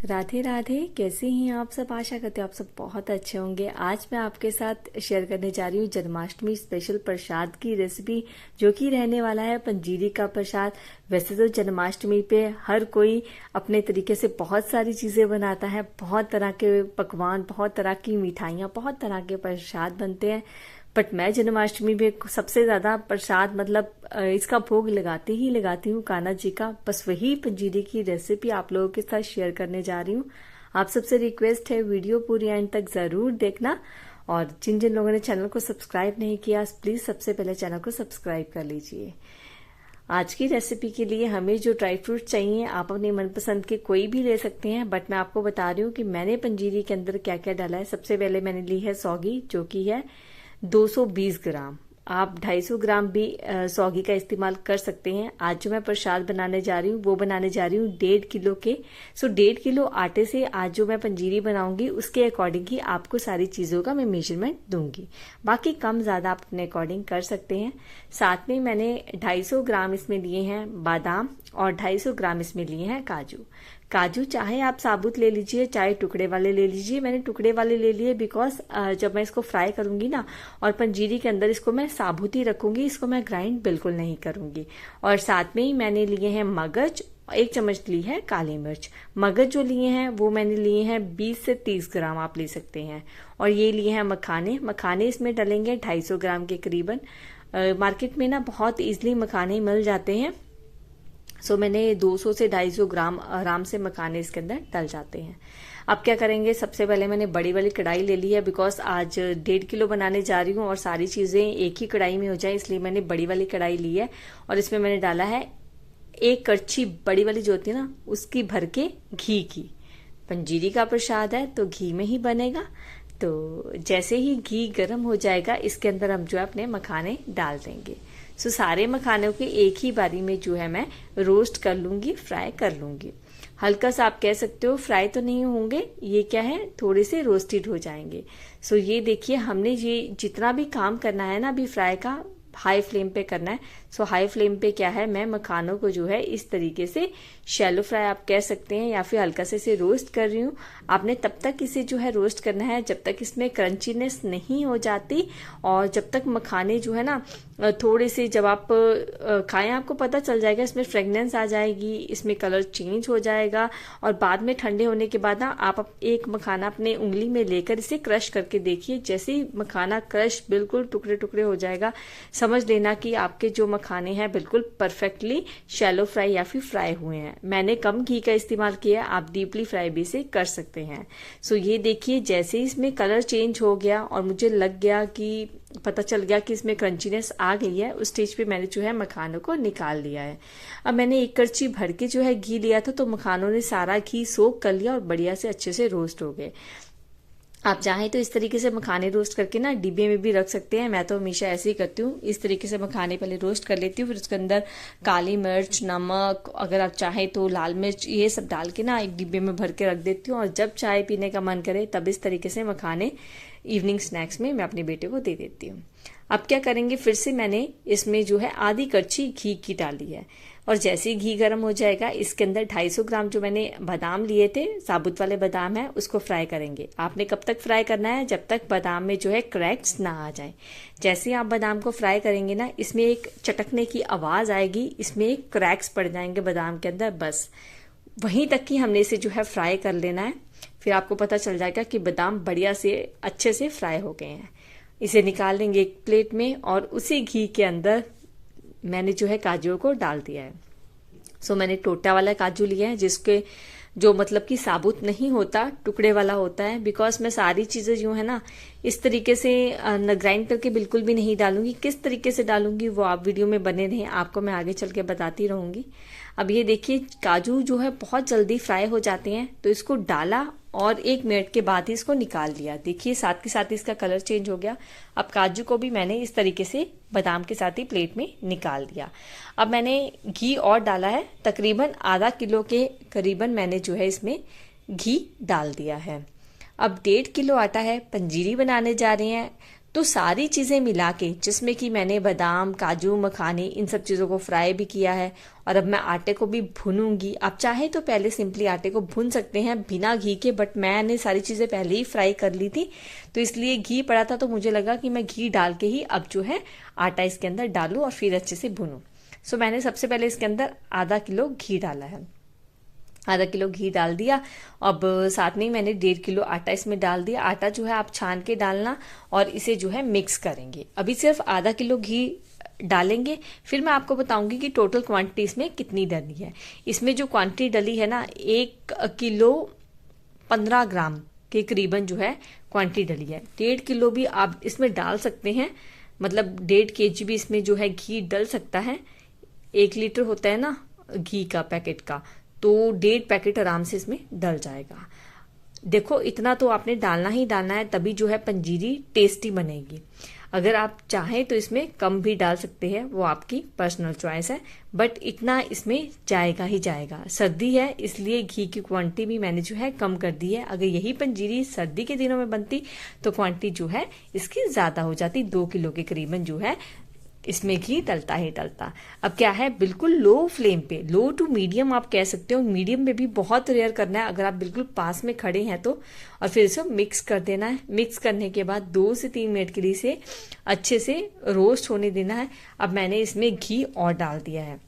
राधे राधे। कैसे हैं आप सब? आशा करते हो आप सब बहुत अच्छे होंगे। आज मैं आपके साथ शेयर करने जा रही हूँ जन्माष्टमी स्पेशल प्रसाद की रेसिपी, जो कि रहने वाला है पंजीरी का प्रसाद। वैसे तो जन्माष्टमी पे हर कोई अपने तरीके से बहुत सारी चीजें बनाता है, बहुत तरह के पकवान, बहुत तरह की मिठाइयाँ, बहुत तरह के प्रसाद बनते हैं। बट मैं जन्माष्टमी में सबसे ज्यादा प्रसाद मतलब इसका भोग लगाती हूँ कान्हा जी का। बस वही पंजीरी की रेसिपी आप लोगों के साथ शेयर करने जा रही हूँ। आप सबसे रिक्वेस्ट है वीडियो पूरी एंड तक जरूर देखना, और जिन जिन लोगों ने चैनल को सब्सक्राइब नहीं किया प्लीज सबसे पहले चैनल को सब्सक्राइब कर लीजिए। आज की रेसिपी के लिए हमें जो ड्राई फ्रूट चाहिए आप अपने मनपसंद के कोई भी ले सकते हैं, बट मैं आपको बता रही हूँ कि मैंने पंजीरी के अंदर क्या क्या डाला है। सबसे पहले मैंने ली है सौगी, जो कि है 220 ग्राम। आप 250 ग्राम भी सौगी का इस्तेमाल कर सकते हैं। आज जो मैं प्रसाद बनाने जा रही हूँ वो बनाने जा रही हूँ 1.5 किलो के। 1.5 किलो आटे से आज जो मैं पंजीरी बनाऊंगी उसके अकॉर्डिंग ही आपको सारी चीज़ों का मैं मेजरमेंट दूंगी। बाकी कम ज़्यादा आप अपने अकॉर्डिंग कर सकते हैं। साथ में मैंने 250 ग्राम इसमें लिए हैं बादाम और 250 ग्राम इसमें लिए हैं काजू। काजू चाहे आप साबुत ले लीजिए चाहे टुकड़े वाले ले लीजिए। मैंने टुकड़े वाले ले लिए बिकॉज जब मैं इसको फ्राई करूंगी ना और पंजीरी के अंदर इसको मैं साबुत ही रखूंगी, इसको मैं ग्राइंड बिल्कुल नहीं करूंगी। और साथ में ही मैंने लिए हैं मगज, 1 चम्मच ली है काली मिर्च। मगज जो लिए हैं वो मैंने लिए हैं 20 से 30 ग्राम आप ले सकते हैं। और ये लिए हैं मखाने। मखाने इसमें डलेंगे 250 ग्राम के करीबन। मार्केट में ना बहुत इजीली मखाने मिल जाते हैं। सो मैंने 200 से 250 ग्राम आराम से मखाने इसके अंदर डल जाते हैं। अब क्या करेंगे, सबसे पहले मैंने बड़ी वाली कढ़ाई ले ली है बिकॉज आज 1.5 किलो बनाने जा रही हूँ और सारी चीजें एक ही कढ़ाई में हो जाए, इसलिए मैंने बड़ी वाली कढ़ाई ली है। और इसमें मैंने डाला है 1 कड़छी बड़ी वाली जो होती है ना उसकी भर के घी की। पंजीरी का प्रसाद है तो घी में ही बनेगा। तो जैसे ही घी गर्म हो जाएगा इसके अंदर हम जो है अपने मखाने डाल देंगे। सो सारे मखानों के एक ही बारी में जो है मैं रोस्ट कर लूंगी, फ्राई कर लूंगी। हल्का सा आप कह सकते हो फ्राई तो नहीं होंगे, ये क्या है थोड़े से रोस्टेड हो जाएंगे। सो ये देखिए हमने ये जितना भी काम करना है ना अभी फ्राई का हाई फ्लेम पे करना है। सो हाई फ्लेम पे क्या है, मैं मखानों को जो है इस तरीके से शैलो फ्राई आप कह सकते हैं या फिर हल्का से इसे रोस्ट कर रही हूँ। आपने तब तक इसे जो है रोस्ट करना है जब तक इसमें क्रंचीनेस नहीं हो जाती, और जब तक मखाने जो है ना थोड़े से जब आप खाएं आपको पता चल जाएगा, इसमें फ्रेगनेंस आ जाएगी, इसमें कलर चेंज हो जाएगा। और बाद में ठंडे होने के बाद ना आप एक मखाना अपने उंगली में लेकर इसे क्रश करके देखिए। जैसे ही मखाना क्रश बिल्कुल टुकड़े टुकड़े हो जाएगा, समझ लेना कि आपके जो मखाने हैं बिल्कुल परफेक्टली शैलो फ्राई या फिर फ्राई हुए हैं। मैंने कम घी का इस्तेमाल किया, आप डीपली फ्राई भी इसे कर सकते हैं। सो ये देखिए जैसे ही इसमें कलर चेंज हो गया और मुझे लग गया कि पता चल गया कि इसमें क्रंचीनेस आ गई है, उस स्टेज पे मैंने जो है मखानों को निकाल लिया है। अब मैंने 1 कड़छी भर के जो है घी लिया था तो मखानों ने सारा घी सोख कर लिया और बढ़िया से अच्छे से रोस्ट हो गए। आप चाहें तो इस तरीके से मखाने रोस्ट करके ना डिब्बे में भी रख सकते हैं। मैं तो हमेशा ऐसे ही करती हूँ, इस तरीके से मखाने पहले रोस्ट कर लेती हूँ, फिर उसके अंदर काली मिर्च, नमक, अगर आप चाहें तो लाल मिर्च, ये सब डाल के ना एक डिब्बे में भर के रख देती हूँ। और जब चाय पीने का मन करे तब इस तरीके से मखाने इवनिंग स्नैक्स में मैं अपने बेटे को दे देती हूँ। अब क्या करेंगे, फिर से मैंने इसमें जो है आधी कड़छी घी की डाली है। और जैसे ही घी गर्म हो जाएगा इसके अंदर 250 ग्राम जो मैंने बादाम लिए थे, साबुत वाले बादाम है, उसको फ्राई करेंगे। आपने कब तक फ्राई करना है, जब तक बादाम में जो है क्रैक्स ना आ जाए। जैसे ही आप बादाम को फ्राई करेंगे ना इसमें एक चटकने की आवाज आएगी, इसमें एक क्रैक्स पड़ जाएंगे बादाम के अंदर, बस वहीं तक की हमने इसे जो है फ्राई कर लेना है। फिर आपको पता चल जाएगा कि बादाम बढ़िया से अच्छे से फ्राई हो गए हैं। इसे निकाल लेंगे एक प्लेट में और उसी घी के अंदर मैंने जो है काजू को डाल दिया है। सो मैंने टोटा वाला काजू लिया है, जिसके जो मतलब कि साबुत नहीं होता, टुकड़े वाला होता है। बिकॉज मैं सारी चीजें जो है ना इस तरीके से ग्राइंड करके बिल्कुल भी नहीं डालूंगी। किस तरीके से डालूंगी वो आप वीडियो में बने रहें, आपको मैं आगे चल के बताती रहूंगी। अब ये देखिए काजू जो है बहुत जल्दी फ्राई हो जाते हैं, तो इसको डाला और 1 मिनट के बाद ही इसको निकाल लिया। देखिए साथ के साथ ही इसका कलर चेंज हो गया। अब काजू को भी मैंने इस तरीके से बादाम के साथ ही प्लेट में निकाल दिया। अब मैंने घी और डाला है, तकरीबन आधा किलो के करीबन मैंने जो है इसमें घी डाल दिया है। अब 1.5 किलो आटा है, पंजीरी बनाने जा रहे हैं तो सारी चीज़ें मिला के, जिसमें कि मैंने बादाम, काजू, मखाने, इन सब चीज़ों को फ्राई भी किया है और अब मैं आटे को भी भूनूंगी। आप चाहे तो पहले सिंपली आटे को भून सकते हैं बिना घी के, बट मैंने सारी चीज़ें पहले ही फ्राई कर ली थी, तो इसलिए घी पड़ा था तो मुझे लगा कि मैं घी डाल के ही अब जो है आटा इसके अंदर डालूं और फिर अच्छे से भूनूं। सो मैंने सबसे पहले इसके अंदर आधा किलो घी डाला है। आधा किलो घी डाल दिया। अब साथ में ही मैंने 1.5 किलो आटा इसमें डाल दिया। आटा जो है आप छान के डालना और इसे जो है मिक्स करेंगे। अभी सिर्फ आधा किलो घी डालेंगे, फिर मैं आपको बताऊंगी कि टोटल क्वांटिटी इसमें कितनी डली है। इसमें जो क्वांटिटी डली है ना, 1 किलो 15 ग्राम के करीबन जो है क्वांटिटी डली है। 1.5 किलो भी आप इसमें डाल सकते हैं, मतलब 1.5 kg भी इसमें जो है घी डल सकता है। 1 लीटर होता है ना घी का पैकेट का, तो 1.5 पैकेट आराम से इसमें डल जाएगा। देखो इतना तो आपने डालना ही डालना है, तभी जो है पंजीरी टेस्टी बनेगी। अगर आप चाहें तो इसमें कम भी डाल सकते हैं, वो आपकी पर्सनल चॉइस है, बट इतना इसमें जाएगा ही जाएगा। सर्दी है इसलिए घी की क्वांटिटी भी मैंने जो है कम कर दी है। अगर यही पंजीरी सर्दी के दिनों में बनती तो क्वांटिटी जो है इसकी ज्यादा हो जाती, 2 किलो के करीबन जो है इसमें घी डलता ही डलता। अब क्या है, बिल्कुल लो फ्लेम पे, लो टू मीडियम आप कह सकते हो, मीडियम में भी बहुत रेयर करना है अगर आप बिल्कुल पास में खड़े हैं तो। और फिर इसे मिक्स कर देना है। मिक्स करने के बाद 2 से 3 मिनट के लिए इसे अच्छे से रोस्ट होने देना है। अब मैंने इसमें घी और डाल दिया है,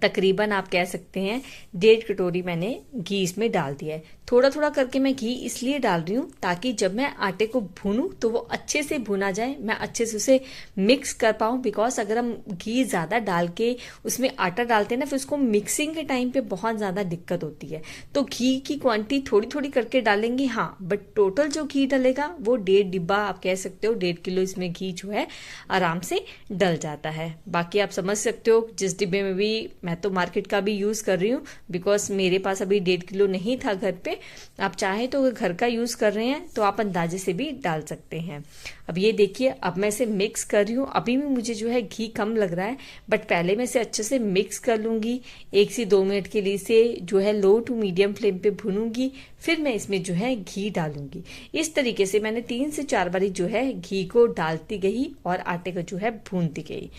तकरीबन आप कह सकते हैं 1.5 कटोरी मैंने घी इसमें डाल दिया है। थोड़ा थोड़ा करके मैं घी इसलिए डाल रही हूँ ताकि जब मैं आटे को भूनूं तो वो अच्छे से भुना जाए, मैं अच्छे से उसे मिक्स कर पाऊं। बिकॉज अगर हम घी ज्यादा डाल के उसमें आटा डालते हैं ना, फिर उसको मिक्सिंग के टाइम पे बहुत ज्यादा दिक्कत होती है। तो घी की क्वांटिटी थोड़ी थोड़ी करके डालेंगे, हाँ, बट टोटल जो घी डलेगा वो 1.5 डिब्बा आप कह सकते हो, 1.5 किलो इसमें घी जो है आराम से डल जाता है। बाकी आप समझ सकते हो, जिस डिब्बे में भी, मैं तो मार्केट का भी यूज कर रही हूँ बिकॉज मेरे पास अभी 1.5 किलो नहीं था घर पे। आप चाहे तो घर का यूज कर रहे हैं तो आप अंदाजे से भी डाल सकते हैं। अब ये देखिए, अब मैं इसे मिक्स कर रही हूँ। अभी भी मुझे जो है घी कम लग रहा है, बट पहले मैं इसे अच्छे से मिक्स कर लूंगी। 1 से 2 मिनट के लिए इसे जो है लो टू मीडियम फ्लेम पे भूनूंगी, फिर मैं इसमें जो है घी डालूंगी। इस तरीके से मैंने 3 से 4 बारी जो है घी को डालती गई और आटे को जो है भूनती गई।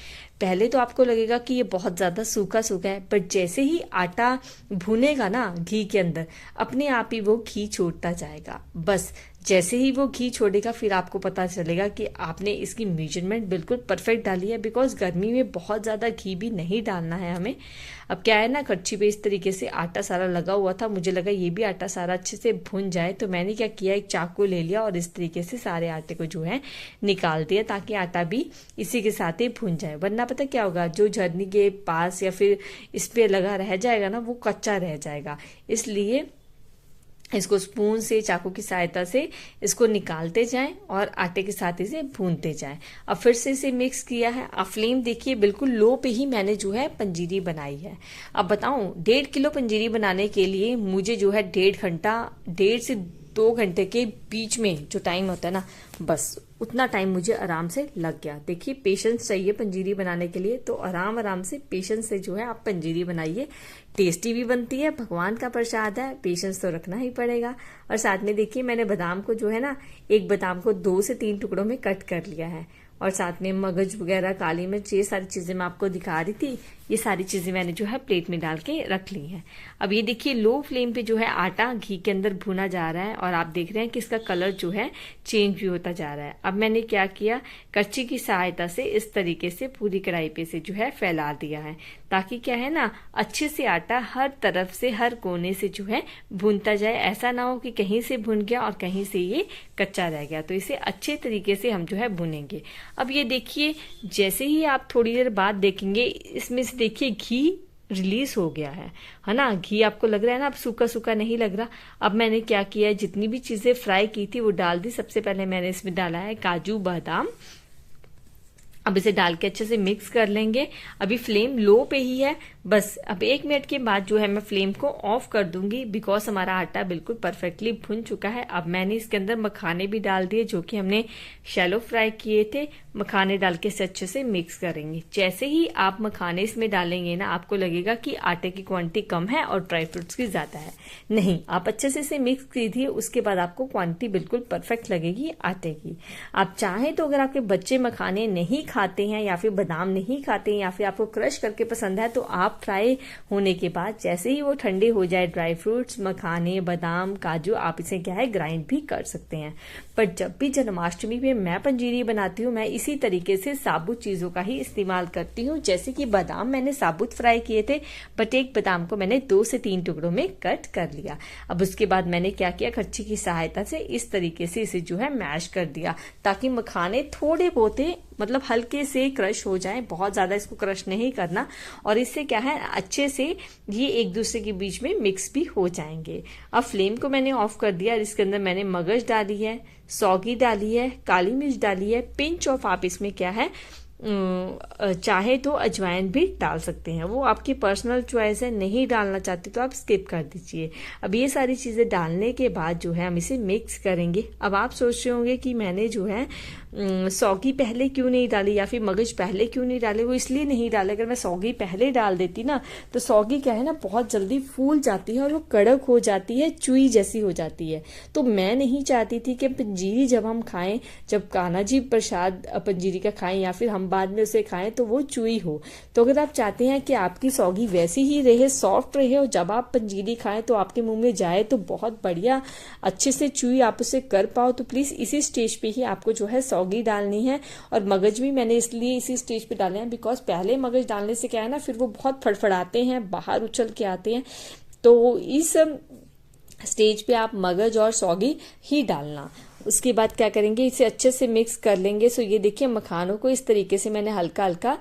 पहले तो आपको लगेगा कि ये बहुत ज्यादा सूखा सूखा है, बट जैसे ही आटा भुनेगा ना घी के अंदर, अपने आप ही वो घी छोड़ता जाएगा। बस जैसे ही वो घी छोड़ेगा फिर आपको पता चलेगा कि आपने इसकी मेजरमेंट बिल्कुल परफेक्ट डाली है। बिकॉज गर्मी में बहुत ज्यादा घी भी नहीं डालना है हमें। अब क्या है ना, कच्ची पे इस तरीके से आटा सारा लगा हुआ था, मुझे लगा ये भी आटा सारा अच्छे से भुन जाए, तो मैंने क्या किया, एक चाकू ले लिया और इस तरीके से सारे आटे को जो है निकाल दिया, ताकि आटा भी इसी के साथ ही भुन जाए। वरना पता क्या होगा, जो झरनी के पास या फिर इस पे लगा रह जाएगा ना, वो कच्चा रह जाएगा। इसलिए इसको स्पून से, चाकू की सहायता से इसको निकालते जाएं और आटे के साथ इसे भूनते जाएं। अब फिर से इसे मिक्स किया है। अब फ्लेम देखिए, बिल्कुल लो पे ही मैंने जो है पंजीरी बनाई है। अब बताऊं, 1.5 किलो पंजीरी बनाने के लिए मुझे जो है 1.5 घंटा, 1.5 से 2 घंटे के बीच में जो टाइम होता है ना, बस उतना टाइम मुझे आराम से लग गया। देखिए, पेशेंस चाहिए पंजीरी बनाने के लिए, तो आराम आराम से पेशेंस से जो है आप पंजीरी बनाइए। टेस्टी भी बनती है, भगवान का प्रसाद है, पेशेंस तो रखना ही पड़ेगा। और साथ में देखिए, मैंने बादाम को जो है ना, एक बादाम को 2 से 3 टुकड़ों में कट कर लिया है, और साथ में मगज वगैरह, काली मिर्च, ये सारी चीजें मैं आपको दिखा रही थी। ये सारी चीजें मैंने जो है प्लेट में डाल के रख ली हैं। अब ये देखिए, लो फ्लेम पे जो है आटा घी के अंदर भुना जा रहा है और आप देख रहे हैं कि इसका कलर जो है चेंज भी होता जा रहा है। अब मैंने क्या किया, करछी की सहायता से इस तरीके से पूरी कढ़ाई पे से जो है फैला दिया है, ताकि क्या है ना, अच्छे से आटा हर तरफ से, हर कोने से जो है भुनता जाए। ऐसा ना हो कि कहीं से भुन गया और कहीं से ये कच्चा रह गया। तो इसे अच्छे तरीके से हम जो है भुनेंगे। अब ये देखिए, जैसे ही आप थोड़ी देर बाद देखेंगे, इसमें से देखिए घी रिलीज हो गया है ना। घी आपको लग रहा है ना, अब सूखा सूखा नहीं लग रहा। अब मैंने क्या किया है, जितनी भी चीजें फ्राई की थी वो डाल दी। सबसे पहले मैंने इसमें डाला है काजू बादाम। अब इसे डाल के अच्छे से मिक्स कर लेंगे। अभी फ्लेम लो पे ही है, बस अब 1 मिनट के बाद जो है मैं फ्लेम को ऑफ कर दूंगी, बिकॉज हमारा आटा बिल्कुल परफेक्टली भुन चुका है। अब मैंने इसके अंदर मखाने भी डाल दिए जो कि हमने शैलो फ्राई किए थे। मखाने डाल के इसे अच्छे से मिक्स करेंगे। जैसे ही आप मखाने इसमें डालेंगे ना, आपको लगेगा कि आटे की क्वांटिटी कम है और ड्राई फ्रूट्स की ज्यादा है। नहीं, आप अच्छे से इसे मिक्स कीजिए, उसके बाद आपको क्वांटिटी बिल्कुल परफेक्ट लगेगी आटे की। आप चाहें तो अगर आपके बच्चे मखाने नहीं खाते हैं या फिर बादाम नहीं खाते हैं या फिर आपको क्रश करके पसंद है, तो आप फ्राई होने के बाद जैसे ही वो ठंडे हो जाए ड्राई फ्रूट्स, मखाने, बादाम, काजू, आप इसे क्या है ग्राइंड भी कर सकते हैं। पर जब भी जन्माष्टमी पे मैं पंजीरी बनाती हूँ, मैं इसी तरीके से साबुत चीजों का ही इस्तेमाल करती हूँ। जैसे कि बादाम मैंने साबुत फ्राई किए थे, बट एक बादाम को मैंने 2 से 3 टुकड़ों में कट कर लिया। अब उसके बाद मैंने क्या किया, कच्ची की सहायता से इस तरीके से इसे जो है मैश कर दिया, ताकि मखाने थोड़े बहुत मतलब हल्के से क्रश हो जाएं, बहुत ज्यादा इसको क्रश नहीं करना। और इससे क्या है, अच्छे से ये एक दूसरे के बीच में मिक्स भी हो जाएंगे। अब फ्लेम को मैंने ऑफ कर दिया। इसके अंदर मैंने मगज डाली है, सौगी डाली है, काली मिर्च डाली है, पिंच ऑफ आप इसमें क्या है चाहे तो अजवाइन भी डाल सकते हैं, वो आपकी पर्सनल चॉइस है। नहीं डालना चाहते तो आप स्किप कर दीजिए। अब ये सारी चीजें डालने के बाद जो है हम इसे मिक्स करेंगे। अब आप सोच रहे होंगे कि मैंने जो है सौगी पहले क्यों नहीं डाली या फिर मगज पहले क्यों नहीं डाले। वो इसलिए नहीं डाले, अगर मैं सौगी पहले डाल देती ना, तो सौगी क्या है ना बहुत जल्दी फूल जाती है और वो कड़क हो जाती है, चुई जैसी हो जाती है। तो मैं नहीं चाहती थी कि पंजीरी जब हम खाएं, जब कान्हा जी प्रसाद पंजीरी का खाएं या फिर हम बाद में उसे खाएं, तो वो चुई हो। तो अगर आप चाहते हैं कि आपकी सौगी वैसी ही रहे, सॉफ्ट रहे, और जब आप पंजीरी खाएं तो आपके मुंह में जाए तो बहुत बढ़िया अच्छे से चुई आप उसे कर पाओ, तो प्लीज इसी स्टेज पे ही आपको जो है सौगी डालनी है। और मगज भी मैंने इसलिए इसी स्टेज पे डाले हैं, बिकॉज पहले मगज डालने से क्या है ना, फिर वो बहुत फड़फड़ाते हैं, बाहर उछल के आते हैं। तो इस स्टेज पे आप मगज और सौगी ही डालना। उसके बाद क्या करेंगे, इसे अच्छे से मिक्स कर लेंगे। सो ये देखिए मखानों को इस तरीके से मैंने हल्का हल्का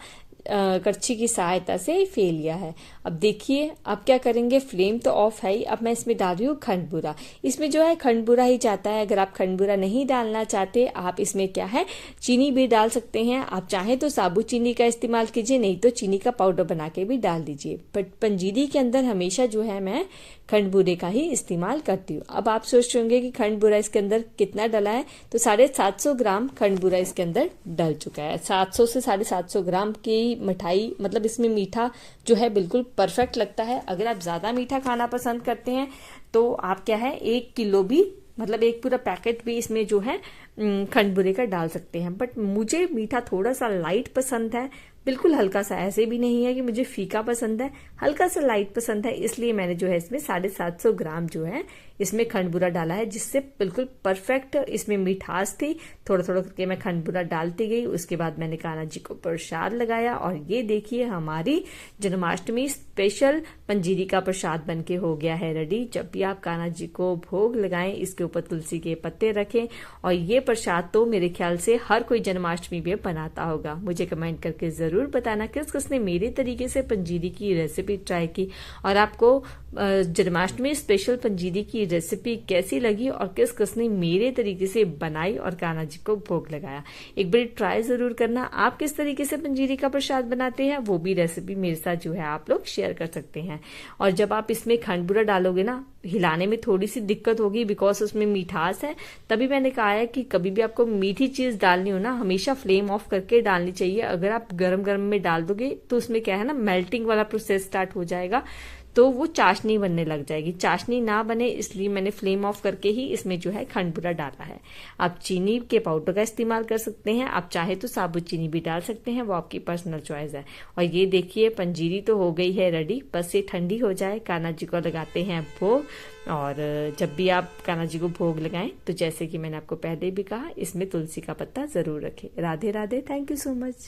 कड़छी की सहायता से फेल लिया है। अब देखिए अब क्या करेंगे, फ्लेम तो ऑफ है ही। अब मैं इसमें डाल रही हूँ खंड बूरा। इसमें जो है खंड बूरा ही जाता है। अगर आप खंड बूरा नहीं डालना चाहते, आप इसमें क्या है चीनी भी डाल सकते हैं। आप चाहें तो साबुत चीनी का इस्तेमाल कीजिए, नहीं तो चीनी का पाउडर बना के भी डाल दीजिए। बट पंजीरी के अंदर हमेशा जो है मैं खंड बूरे का ही इस्तेमाल करती हूँ। अब आप सोच रहे होंगे कि खंड बूरा इसके अंदर कितना डला है, तो 750 ग्राम खंड बूरा इसके अंदर डल चुका है। 700 से 750 ग्राम की मिठाई, मतलब इसमें मीठा जो है बिल्कुल परफेक्ट लगता है। अगर आप ज्यादा मीठा खाना पसंद करते हैं तो आप क्या है 1 किलो भी, मतलब एक पूरा पैकेट भी इसमें जो है खंड बूरे का डाल सकते हैं। बट मुझे मीठा थोड़ा सा लाइट पसंद है, बिल्कुल हल्का सा, ऐसे भी नहीं है कि मुझे फीका पसंद है, हल्का सा लाइट पसंद है। इसलिए मैंने जो है इसमें 750 ग्राम जो है इसमें खंड बूरा डाला है, जिससे बिल्कुल परफेक्ट इसमें मिठास थी। थोड़ा थोड़ा करके मैं खंड बूरा डालती गई। उसके बाद मैंने कान्हा जी को प्रसाद लगाया, और ये देखिए हमारी जन्माष्टमी स्पेशल पंजीरी का प्रसाद बनके हो गया है रेडी। जब भी आप कान्हा जी को भोग लगाएं, इसके ऊपर तुलसी के पत्ते रखें। और ये प्रसाद तो मेरे ख्याल से हर कोई जन्माष्टमी में बनाता होगा। मुझे कमेंट करके जरूर बताना किस किसने मेरे तरीके से पंजीरी की रेसिपी ट्राई की, और आपको जन्माष्टमी स्पेशल पंजीरी की रेसिपी कैसी लगी, और किस किसने मेरे तरीके से बनाई और कान्हा जी को भोग लगाया। एक बार ट्राई जरूर करना। आप किस तरीके से पंजीरी का प्रसाद बनाते हैं, वो भी रेसिपी मेरे साथ जो है आप लोग शेयर कर सकते हैं। और जब आप इसमें खंड बूरा डालोगे ना, हिलाने में थोड़ी सी दिक्कत होगी, बिकॉज उसमें मिठास है। तभी मैंने कहा है कि कभी भी आपको मीठी चीज डालनी हो ना, हमेशा फ्लेम ऑफ करके डालनी चाहिए। अगर आप गरम गरम में डाल दोगे तो उसमें क्या है ना, मेल्टिंग वाला प्रोसेस स्टार्ट हो जाएगा, तो वो चाशनी बनने लग जाएगी। चाशनी ना बने इसलिए मैंने फ्लेम ऑफ करके ही इसमें जो है खंड बूरा डाला है। आप चीनी के पाउडर का इस्तेमाल कर सकते हैं, आप चाहे तो साबुत चीनी भी डाल सकते हैं, वो आपकी पर्सनल चॉइस है। और ये देखिए पंजीरी तो हो गई है रेडी, बस ये ठंडी हो जाए। कान्हा जी को लगाते हैं भोग। और जब भी आप कान्हा जी को भोग लगाएं तो जैसे कि मैंने आपको पहले भी कहा, इसमें तुलसी का पत्ता जरूर रखें। Radhe Radhe, thank you so much.